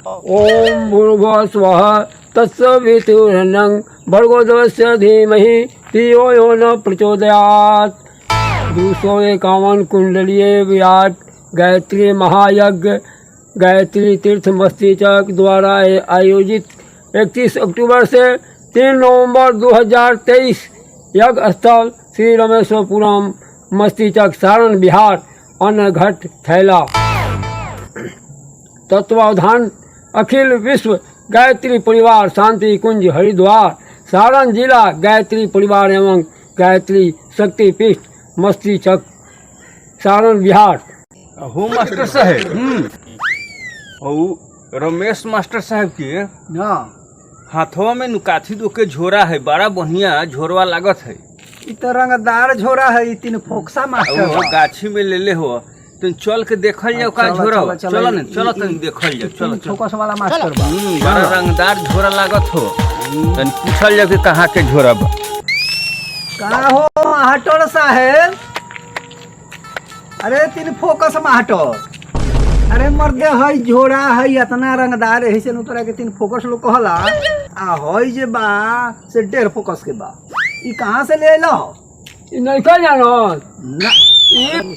ओम भूर्भुवः स्वः तत्सवितुर्वरेण्यं भर्गो देवस्य धीमहि धियो यो न प्रचोदयात्। 251 कुंडलीय विराट गायत्री महायज्ञ गायत्री तीर्थ मस्तिचक द्वारा आयोजित 31 अक्टूबर से 3 नवंबर 2023 यज्ञ स्थल श्री रमेश्वरपुरम मस्तिचक सारण बिहार अनघट थैला। तत्वावधान अखिल विश्व गायत्री परिवार शांति कुंज हरिद्वार सारण जिला गायत्री परिवार एवं गायत्री शक्तिपीठ मस्तिचक सारण बिहार। हो मास्टर साहेब और रमेश मास्टर साहब के हाथवा में नुकाथी दो के झोरा है, बड़ा बढ़िया झोरवा लागत है। रंगदार झोरा है, 3 फोक्सा मास्टर वो गाछी में ले हो तो चल के देखल जाओ का झोरा। चलो न चलो तन देखल जाओ। चलो फोकस वाला मास्टर बा, बड़ा रंगदार झोरा लागत हो। तन पूछल जाओ कि कहाँ के झोरा बा। कहाँ हो मास्टर साहेब? अरे 3 फोकस मास्टर, अरे मर्दे है झोरा है इतना रंगदार है से उतरा के 3 फोकस लोग कहला आ है जे बा से 1.5 फोकस के बा। ई कहाँ से ले लो? नहीं कह जानो ना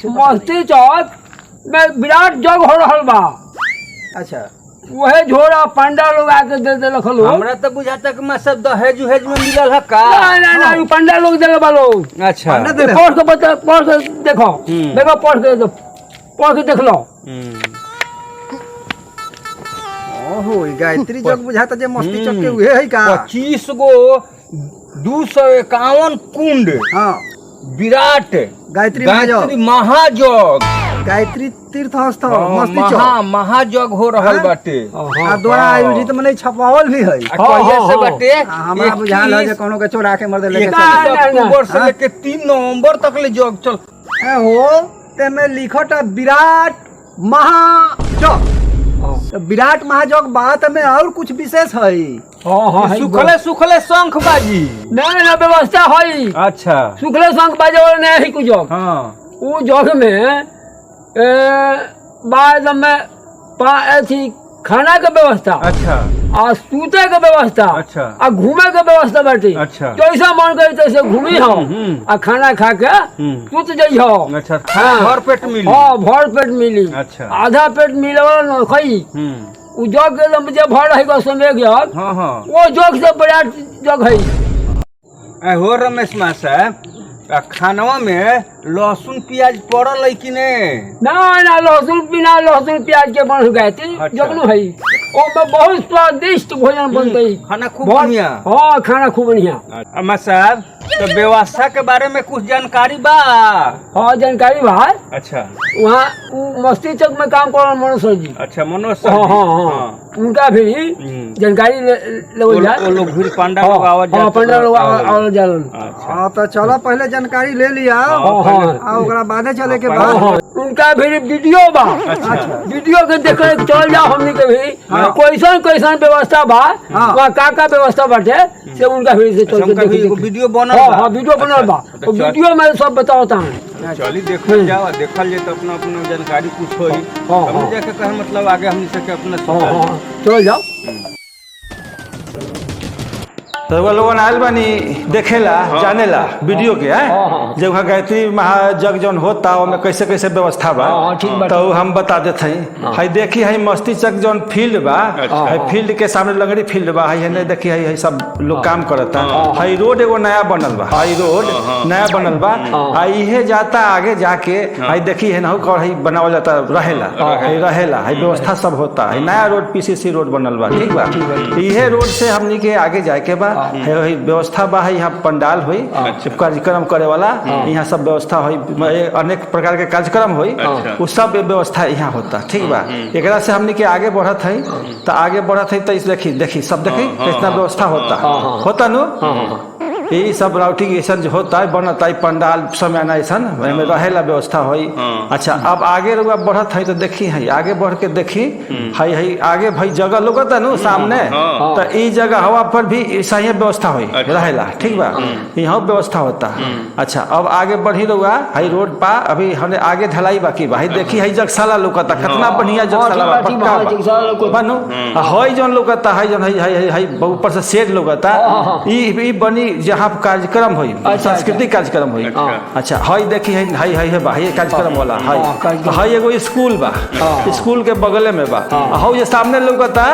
मस्तिचक में विराट जग हो रहा बा। अच्छा वही झोरा पंडा लोग आके दे दे रखल। हमरा तो बुझाता कि मैं सब दहेज उहेज में मिलल है का। नहीं पंडा लोग दे बा लोग। अच्छा पढ़ के बता, पढ़ के देखो, देखो पढ़ के देख लो। ओहो गायत्री जग बुझाता जे मस्तिचक के उहे है का। 25 गो 251 कुंड हाँ विराट गायत्री महाजग गायत्री तीर्थ स्थल मस्तिचक महाजग हो रहल बाटे। आ द्वारा आयोजित मने छपावल भी है। कहिए से बाटे हमरा बुझाल है जे कोनो के चोरा के मर्दे लेके अक्टूबर से लेके 3 नवंबर तक ले जग चल हो। ते में लिखट विराट महाजग। तो विराट महाजग बात में और कुछ विशेष है। सुखले सुखले शंख बाजी नहीं व्यवस्था है। अच्छा सुखले शंख बाजे वाला नहीं है कुछ जग। हाँ वो जग में बाद में ऐसी खाना के व्यवस्था। अच्छा आ सूते के व्यवस्था। अच्छा आ घूमे के व्यवस्था बाटे। अच्छा जैसा मन करे तैसे घूमी हो आ खाना खा के सूत जाइ हो। अच्छा भर पेट मिली। हाँ भर पेट मिली। अच्छा आधा पेट मिले वाला न खाई। वो जग एकदम जे भर रहेगा समय जग। हाँ हाँ वो जग से बड़ा जग है। हो रमेश मा साहब खानवा में लहसुन प्याज पड़ल है कि ना लहसुन बिना लहसुन प्याज के बन गए थे। जगनू है में बहुत स्वादिष्ट भोजन बनते है। खाना खूब बढ़िया। हाँ खाना खूब बढ़िया। अम्मा साहब तो व्यवस्था के बारे में कुछ जानकारी बा? हाँ जानकारी बा। अच्छा वहाँ मस्तिचक में काम कर मनोज सर जी। अच्छा मनोज सर। हाँ उनका भी जानकारी ले लोग भी पंडा लोग आवत जात। पंडा लोग आवत जात। हाँ तो चलो पहले जानकारी ले लिया ओकरा बादे चले के बाद। उनका भी वीडियो बा। वीडियो के देखे चल जाओ। हमने के भी कैसन कैसन व्यवस्था बा वहाँ का व्यवस्था बाटे से उनका भी से चल के वीडियो बनल। हाँ वीडियो बनल बा। वीडियो में सब बताता है। चलिए देखल जाओ देखल जाए तो अपना अपना जानकारी कुछ होई। हम जाके कहे मतलब आगे हम सके अपना चल जाओ। तो वो लोगन आयल बानी देखेला जानेला वीडियो के जब वहाँ गायत्री महाजग जौन होता ओमे कैसे कैसे व्यवस्था बा तो हम बता देते हैं। हाई देखी है मस्तिचक जौन फील्ड बा फील्ड के सामने लगड़ी फील्ड बा। हाई देखी है सब लोग काम करता। हाई रोड एगो नया बनल बा। हाई रोड नया बनल बा। इहे जाता आगे जाके हाई देखी है ना बनावल जाता रहेला हाई व्यवस्था सब होता है। नया रोड PCC रोड बनल बा। ठीक बा इहे रोड से हमनी के आगे जाए के बा व्यवस्था बा। यहाँ पंडाल हुई कार्यक्रम करे वाला यहाँ सब व्यवस्था हुई। अनेक प्रकार के कार्यक्रम हुई वो सब व्यवस्था यहाँ होता। ठीक बा एकरा से हमनी के आगे बढ़त है तो आगे बढ़त है तो देखी सब देखी कितना व्यवस्था होता नु। यही सब राउटिंग ऐसा जो होता है बनता है पंडाल समय ऐसा में रहेला व्यवस्था होई। अच्छा अब आगे रुआ बढ़त है तो देखी है आगे बढ़ के देखी है आगे भाई जगह लोगता नु सामने तो ई जगह हवा पर भी ऐसा ही व्यवस्था होई रहेला ठीक बा यहाँ व्यवस्था होता। अच्छा अब आगे बढ़ी रुआ है रोड पा अभी हमने आगे ढलाई बाकी भाई देखी है जगशाला लोकता कितना बढ़िया जगशाला बनू है जौन लोकता है जौन है ऊपर से शेड लोकता ई बनी जहाँ कार्यक्रम हुई सांस्कृतिक कार्यक्रम हुई। अच्छा हई देखी है बा ये कार्यक्रम वाला है एगो स्कूल बा स्कूल के बगले में बा हौ ये सामने लोगता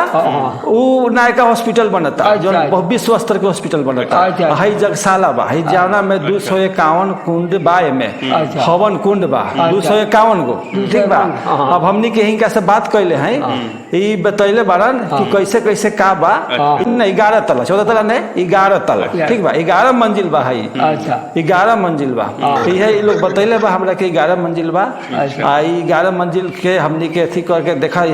उ नायका हॉस्पिटल बनता जो बहुत विश्व स्तर के हॉस्पिटल बनता है जगशाला बा है जावना में 251 कुंड बा में हवन कुंड बा 251 गो ठीक बा। अब हमनी के हिंका से बात कैले हैं ई बतैले बारन कि कैसे कैसे का बा 11 तला 14 तला नहीं 11 तला ठीक बा 11 मंजिल बा है 11 मंजिल बा ये लोग बतैले बा हमरा के 11 मंजिल बा 11 मंजिल के हमनी के अथी करके देखा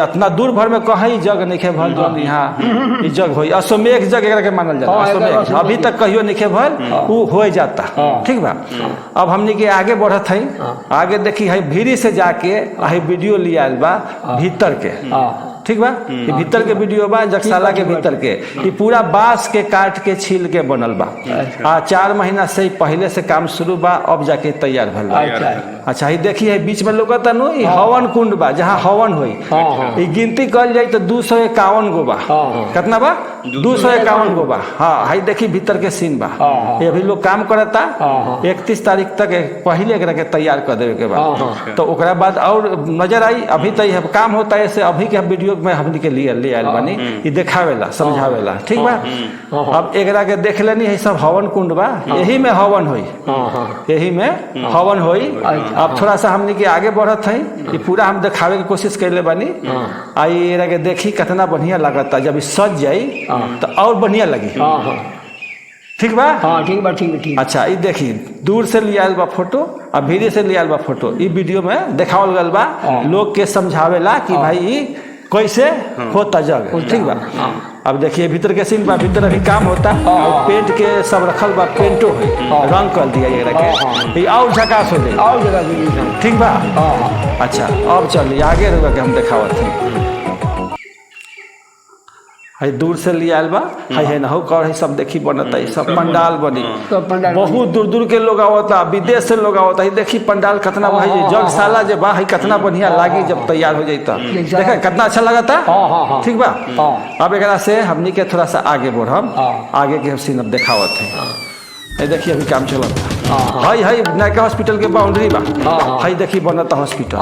इतना दूर भर में कहीं जग नहीं भल जो यहाँ ई जग होई अश्वमेघ जग एकरा के मानल जाता अश्वमेघ अभी तक कहियो नहीं भल उ हो जाता ठीक बा। अब हमनी के आगे बढ़त है आगे देखी है भीरी से जाके वीडियो लिया बा भीतर के ठीक बा ये भीतर के वीडियो बा जगशाला के भीतर के ये पूरा बांस के काट के छील के बनल बा 4 महीना से पहले से काम शुरू बा अब जाके तैयार भल बा। अच्छा ये देखिए बीच में लोगता नु ये हवन कुंड बा जहाँ हवन हुई ये गिनती कल जाए तो 251 गो बा कितना बा 251 गो बा। हाँ हाई देखी भीतर के सीन बा ये अभी लोग काम करता 31 तारीख तक पहले एकरा के तैयार कर देवे के बाद तो ओकरा बाद और नजर आई अभी तो काम होता है ऐसे अभी के वीडियो में हमनी के लिए ले आयल बानी ये देखावेला समझावेला ठीक बा। अब एकरा के देख लेनी है सब हवन कुंड बा यही में हवन होई यही में हवन होई। अब थोड़ा सा हमनी के आगे बढ़त है ये पूरा हम दिखावे की कोशिश कैले बानी आई एकरा के देखी कितना बढ़िया लगता जब सज जाई तो और बढ़िया लगी ठीक बा। ठीक बा ठीक। अच्छा ये देखी दूर से लिया बा फोटो और भीड़ से लिया बा फोटो ये वीडियो में देखावल गल बा लोग के समझावेला कि भाई कैसे होता जग ठीक बा। अब देखिए भीतर के सीन बा भीतर अभी काम होता पेंट के सब रखल बा पेंटो है रंग कर दिया ये और झकास हो जाए ठीक बा। अच्छा अब चलिए आगे रुका के हम देखावत हैं है दूर से लिया बा है ना कर है सब देखी बनता है सब पंडाल बनी बहुत दूर दूर के लोग आवता विदेश से लोग आवता है देखी पंडाल कितना भाई जगशाला जे बा है कितना बढ़िया लागी जब तैयार हो जाता देखा कितना अच्छा लगता ठीक बा। अब एक से हमनी के थोड़ा सा आगे बढ़म आगे के सीन अब देखावत है देखिए अभी काम चलता है नायका हॉस्पिटल के बाउंड्री बा है देखी बनता हॉस्पिटल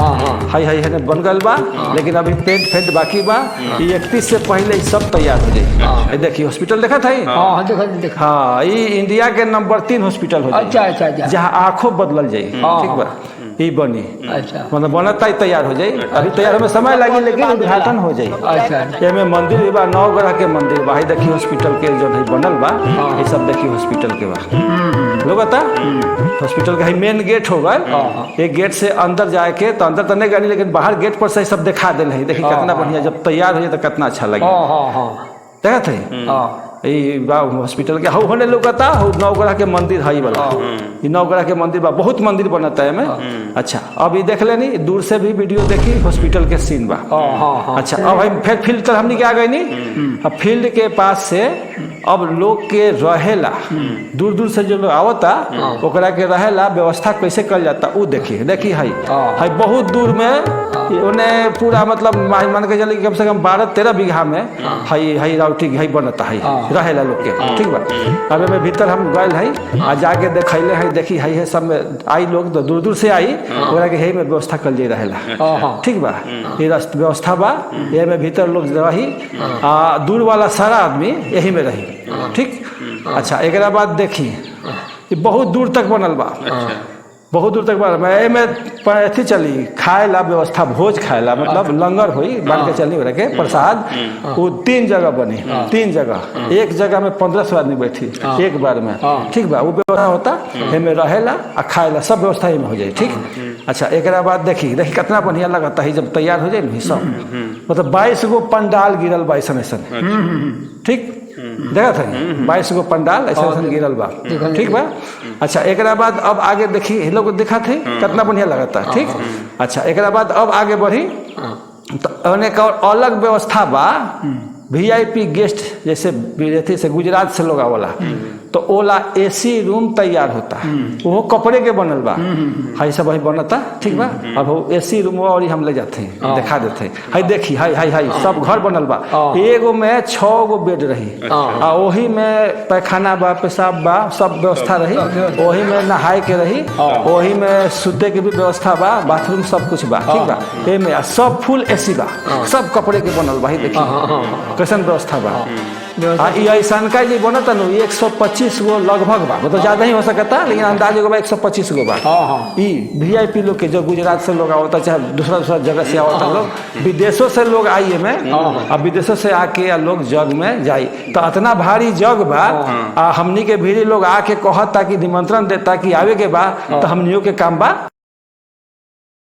है बन गल बा लेकिन अभी पेंट फेंट बाकी बा 31 से पहले सब तैयार हो जाए। देखिए हॉस्पिटल देखा था हाँ ये इंडिया के नंबर 3 हॉस्पिटल हो जाए जहाँ आंखों बदलल जाये ठीक बा ये बनी मतलब बनता ही तैयार हो जाये अभी तैयार होने समय लगी लेकिन उद्घाटन हो जाये। में मंदिर बा 9 ग्रह के मंदिर बा देखिए हॉस्पिटल के जो बनल बा ये सब देखिए हॉस्पिटल के बा लोग बता हॉस्पिटल का मेन गेट होगा एक गेट से अंदर जाके तो अंदर तो नहीं गाड़ी लेकिन बाहर गेट पर से सब दिखा दे रही देखिए कितना बढ़िया जब तैयार हो जाए तो कितना अच्छा लगे देखा थे हॉस्पिटल के होने लोगता 9 ग्रह के मंदिर है वाला ये 9 ग्रह के मंदिर बा बहुत मंदिर बनता है में। अच्छा अब ये देख लेनी दूर से भी वीडियो देखी हॉस्पिटल के सीन बा। अच्छा अब हम फिर फील्ड तक हमने क्या गई नहीं अब फील्ड के पास से अब लोग के रहेला दूर दूर से जो लोग आवता ओकरा के रहेला व्यवस्था कैसे कर जाता वो देखी है बहुत दूर में उन्हें पूरा मतलब मान के चलिए कम से कम 12-13 बीघा में है राउटी है बनता है रहेला लोग के ठीक बा। अब में भीतर हम गए है आ जाके देखैले है देखी है सब में आई लोग तो दूर दूर से आई ओकरा के है में व्यवस्था कर ले रहेला ठीक बा ये व्यवस्था बा ये में भीतर लोग रही दूर वाला सारा आदमी यही में रही ठीक। अच्छा एक बाद देखी बहुत दूर तक बनल बा बहुत दूर तक मैं अथी चली खाए ला व्यवस्था भोज खाए ला मतलब लंगर हुई बन के चली के प्रसाद वो 3 जगह बनी 3 जगह एक जगह में 1500 आदमी बैठी एक बार में ठीक बा वो व्यवस्था होता है में रहेला आ खाए ला सब व्यवस्था ही में हो जाए ठीक। अच्छा एक बाद देखी कितना बढ़िया लगता है जब तैयार हो जाए सब मतलब 22 गो पंडाल गिरल 22 ठीक देखा था 22 गो पंडाल ऐसे ऐसे गिरल बा, ठीक बा। अच्छा एकरा बाद अब आगे देखी ये लोग दिखा थे कितना बढ़िया लगता, ठीक। अच्छा एकरा बाद अब आगे बढ़ी तो अनेक और अलग व्यवस्था बा। VIP गेस्ट जैसे विदेशी से गुजरात से लोग आवला तो ओला AC रूम तैयार होता, वो कपड़े के बनल बा, हाई सब वही बनता, ठीक बा। अब वो AC रूम और हम ले जाते हैं, दिखा देते हैं, हाई देखी हाई हाई हाई सब घर बनल बा। एगो में 6 गो बेड रही, आ वही में पैखाना बा, पेशाब बा, सब व्यवस्था रही। वही में नहाए के रही, वही में सूते के भी व्यवस्था बा, बाथरूम सब कुछ बा, ठीक बा। ए में सब फुल AC बा, सब कपड़े के बनल बा, देखिए कैसन व्यवस्था बा। ऐसा का जी बनता नु 125 गो लगभग बा, मतलब ज्यादा ही हो सकता लेकिन अंदाज एगो बा 125 गो बा। ई VIP लोग के जो गुजरात से लोग आवता चाहे दूसरा दूसरा जगह से आवता लोग, विदेशों से लोग आई में, अब विदेशों से आके लोग जग में जाई तो इतना भारी जग बा। हमनी के भीड़ी लोग आके कहता कि निमंत्रण देता कि आवे के बा, तो हमनियों के काम बा